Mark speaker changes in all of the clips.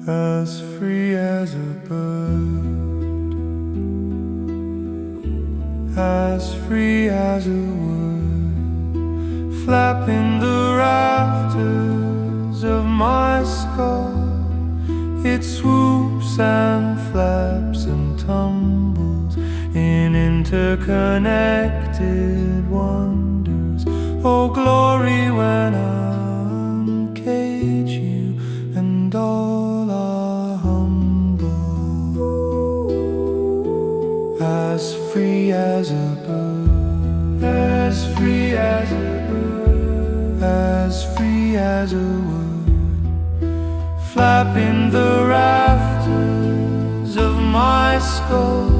Speaker 1: as free as a bird, as free as a word, flapping the rafters of my skull. It swoops and flaps and tumbles in interconnected wonders. Oh, glory when I uncage you and all are humble. As free as a bird, as free as a bird, as free as a word, flapping the rafters of my skull.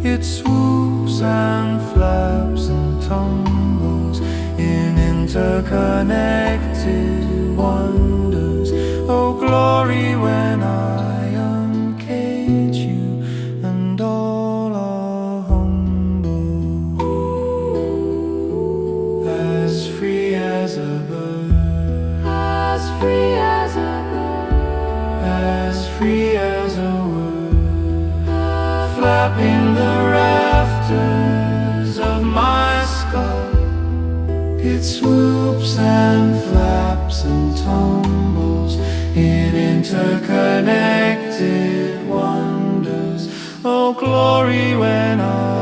Speaker 1: It swoops and flaps and tumbles in interconnected wonders. Oh, glory when I uncage you and all are humble. As free as a bird,
Speaker 2: as free as a bird,
Speaker 1: as free as a word, flapping the rafters of my skull. It swoops and flaps and tumbles in interconnected wonders. Oh, glory when I